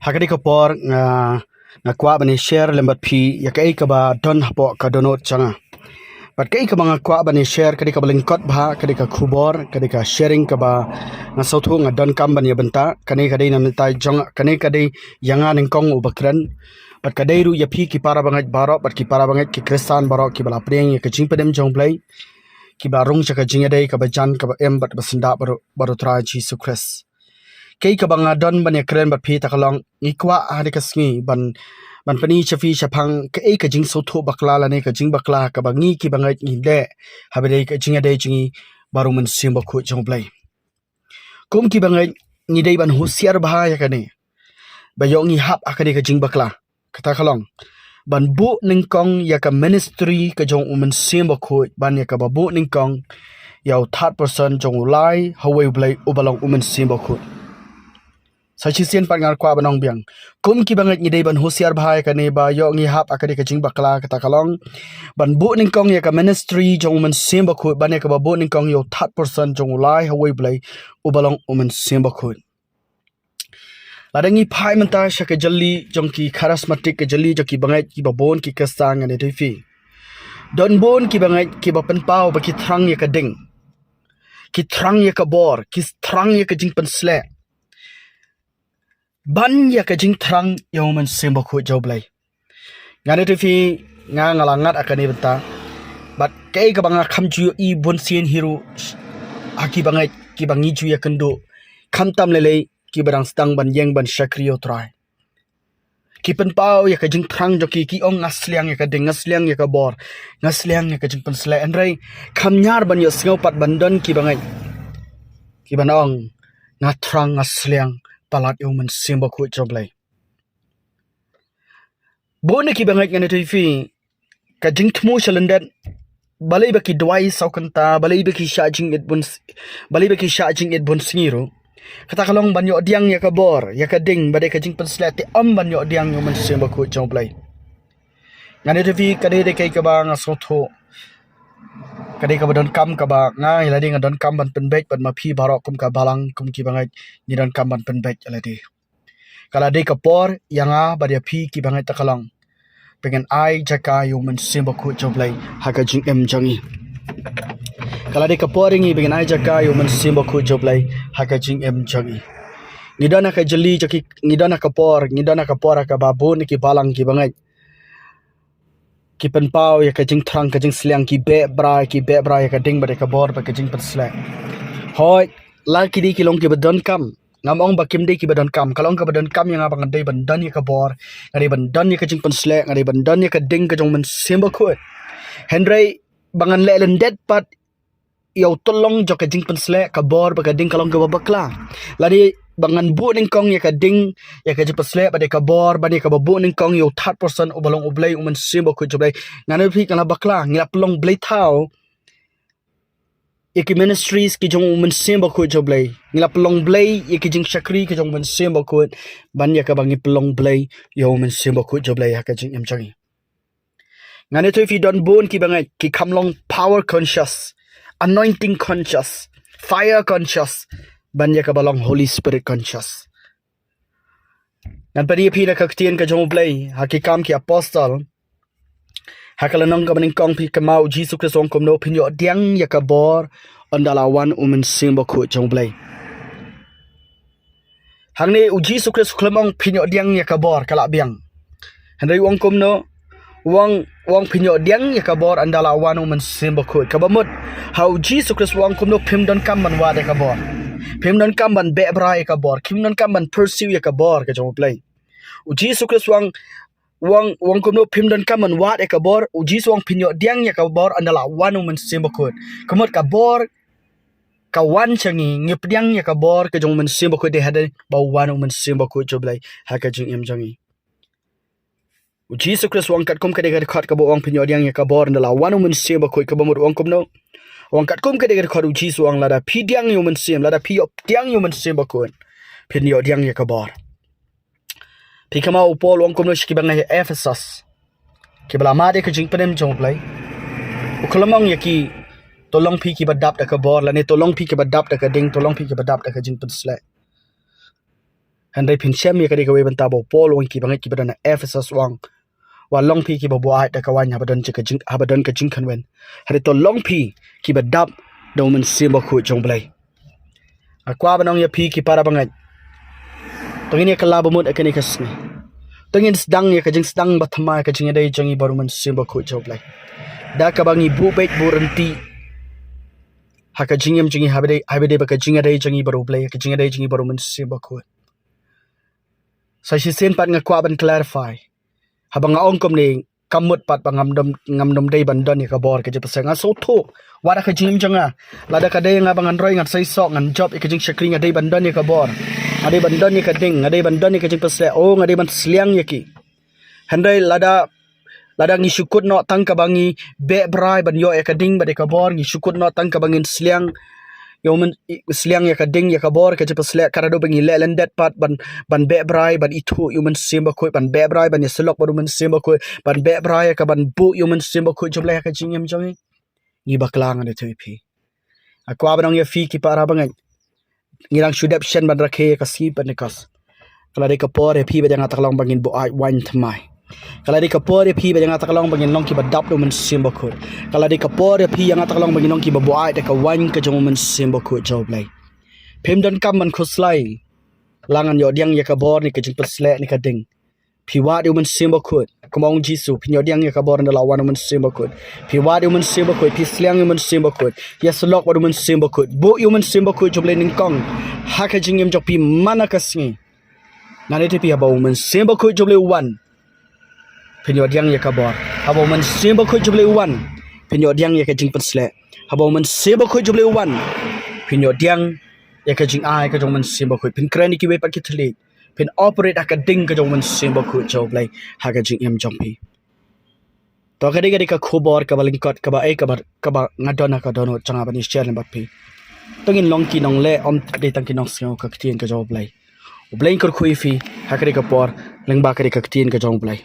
hakadi kapor nga kwa bani share lembat phi ya kai ka ba don hapo ka donot changa pat kai ka banga kwa bani share kadi ka lingkot bha kadi ka khubor kadi ka sharing ka ba nga sothu nga don kam bani banta kani kadai nam tai jong kani kadai yanga ningkong ubakran pat kadai ru ya phi ki para bangai baro pat ki para bangai ki kristan baro ki bala preng ya ka jing pedem jong play ki ba rong chaka jing dai ka ba jan ka ba em bat basanda baro tra Jesus Christ kai ka banga don ban ya kren bat phi takalong ikwa hari ka sngi ban pani chafi chapang ka e ka jing so tho bakla la ne ka jing bakla ka bangi ki bangai ni le habere ka jing dai jingi baru men sim ba khu jong play kum ki bangai ni dai ban husiar bha ya ka ne ba yong ni hap akade ka jing bakla kata kalong ban bu ning kong ya ka ministry ka jong men sim ba khu ban ya ka ba bu ning kong yaw third person jong lai hawe play ubalong men sim ba khu Sachisian pangar kwa banong biang kum ki bangai ni dei ban husiar bhai ka ne ba yo ngi hap akade ka jing bakla kata kalong ban bu ning kong ya ka ministry jong man sim ba khu ban ya ka ba bu ning kong yo third person jong lai hawai blai ubalong umen sim ba khu ladangi phai manta shaka jalli jong ki charismatic ka jalli jo ki bangai ki ba bon ki kasang ane dei fi don bon ki bangai ki ba pen pau ba ki thrang ya ka ding ki thrang ya ka bor ki thrang ya ka jing pen sle ban ya ka jing thrang yo man semba khu joblai ngane te fi nga ngalangat akane benta bat kai ka banga kham ju i bon sien hero aki bangai ki bangi ju ya kendo kham tam le ki barang stang ban yeng ban shakriyo trai ki pen pau ya ka jing thrang jo ki ong ngasliang ya ka ding ngasliang ya ka bor ngasliang ya ka jing pen sle enrai kham nyar ban yo sngo pat bandan ki bangai ki banong nga thrang ngasliang palat yo man simba khu joblai bone ki bangai ngane toi fi ka jing thmu chalandat balai ba ki dwai saukanta balai ba ki shajing it bun singiro kata kalong banyo diang ya ka bor ya ka ding badai ka jing penslate am banyo diang yo man simba khu joblai ngane toi fi ka de kai ka ba nga sotho kadai ka badon kam ka ba ngai la ding adon kam ban penbek ban ma phi barok kum ka balang kum ki bangai ni don kam ban penbek ala de kala de ka por yanga badia phi ki bangai takalang pengen ai jaka yo men simba khu joblai haka jing em jangi kala de ka por ngi pengen ai jaka yo men simba khu joblai haka jing em jangi ni dona ka jeli jaki ni dona ka por ka babu ni ki balang ki bangai ki pen pau ya ka jing thrang ka jing sliang ki be bra ya ka ding ba ka bor ba ka jing pen slang hoi la ki di ki long ki badon kam ngamong ba kim de ki badon kam kalong ka badon kam yang abang dei ban dan ya ka bor ngari ban dan ya ka jing pen slang ngari ban dan ya ka ding ka jong men semba khut henry bangan le len dead pat yo tolong jo ka jing pen slang ka bor ba ka ding kalong ka bakla ladi bangan bu ning kong ya ka ding ya ka jing pen slang ba de ka bor ba de ka bu ning kong yo third person ubalong ublai umen semba khut joblai ngane phi kana bakla ngap long blai thau yaki ministries ki jong umen semba khu joblai ngila pelong blai yaki jing shakri ki jong men semba khu ban ya ka bangi pelong blai yo men semba khu joblai ha ka jing em changi ngane toi fi don bon ki bangai ki khamlong power conscious anointing conscious fire conscious ban ya ka balong holy spirit conscious nan pari phi na ka ktien ka jong blai ha ki kam ki apostle hakalanong ka maning kong pi kamau Jesus Christ ong komno pinyo diang ya ka bor andala wan umen simba khu jongblai hangne u Jesus Christ klamong pinyo diang ya ka bor kala biang handai ong komno wang pinyo diang ya ka bor andala wan umen simba khu kabamut how Jesus Christ wang komno pim don kam man wa de ka bor pim don kam ban be bra ya ka bor kim don kam ban pursue ya ka bor ka jongblai u Jesus Christ wang kumno pim dan kaman wat e kabor uji suang pinyo diang ya kabor andala wanu men simba khut kamot kabor ka wan changi ngip diang ya kabor ka jong men simba khut de hada ba wanu men simba khut joblai haka jing em jangi uji su kres wang kat kum ka de khat ka bo wang pinyo diang ya kabor andala wanu men simba khut ka bamut wang kumno wang kat kum ka de khat uji suang lada pi diang yo men sim lada pi op diang yo men simba khut pinyo diang ya kabor Pikama upol wang kumno shiki bangai Ephesus kibala made ka jing penem jongplay ukalamang yaki tolong pi ki badap da ka bor la ne tolong pi ki badap da ka ding tolong pi ki badap da ka jing pen slay handai phin shem ya kadi ka we banta bo pol wang ki bangai ki badana Ephesus wang wa long phi ki bo bo ai ta ka wan habadan che ka jing habadan ka jing khan wen hari to long phi ki ba dap do man sim ba khu jong blai akwa banong ya phi ki para bangai tongin ya kala bomut akani kasni tongin sedang ya ka jing sedang bathama ka jing dai jangi baru man sim ba khu jong blai da ka bangi bu bek bu renti haka jingem jingi habede baka jinga dai jangi baru blai ka jinga dai jangi baru man sim ba khu sai si sen pat nga kwa ban clarify habang ongkom ni kamut pat ngam dom dei bandon ni ka bor ke jepse nga so tho wada ka jim janga lada ka dei nga bangan roi ngat sai sok ngan job ke jing shakring nga dei bandon ni ka bor ade bandon ni ka ding ade bandon ni ka jing pasle o ngade ban sliang yaki handai lada ngi syukut no tang ka bangi be brai ban yo ka ding bade ka bor ngi syukut no tang ka bangin sliang yomen sliang ya ka ding ya ka bor ka jepa slek karado bangi le lendet pat ban be brai ban itu yomen simba khoi ban be brai ban yaslok baru men simba khoi ban be brai ka ban bu yomen simba khoi joble ka jingem jongi ni baklang ade thi akwa banong ya fi ki para bangai ngirang shudap shen ban rakhe ka si ban kas kala de ka por phi ba janga taklong bangin bo ai wan thmai kala di kapor phi ba janga taklong bangin long ki ba dap do men simba khut kala di kapor phi janga taklong bangin long ki ba boai ta ka wan ka jong men simba khut job lai phim don kam man khuslai langan yo diang ya ka bor ni ka jing pasle ni ka ding phi wa do men simba khut komong jisu phi yo diang ya ka bor na lawan men simba khut phi wa do men simba khut phi sliang men simba khut ya slok ba do men simba khut bo yo men simba khut job lai ning kong ha ka jing yem jok pi mana ka singi na ne te pi ba men simba khut job lai wan penyo diang ya kabor habo man simba khoi juble wan penyo diang ya ka jing pasle habo man simba khoi juble wan penyo diang ya ka jing ai ka jong man simba khoi pin krani ki we pa ki thli pin operate ka ding ka jong man simba khoi joble ha ka jing em jong pi to ka de ka khobor ka baling kot ka ba ai ka ba ngadona ka dono changa bani share ba pi tongin long ki nong le om de tang ki nong sio ka ktien ka joble ublain kor khui fi ha ka de ka por lengba ka de ka ktien ka jong blai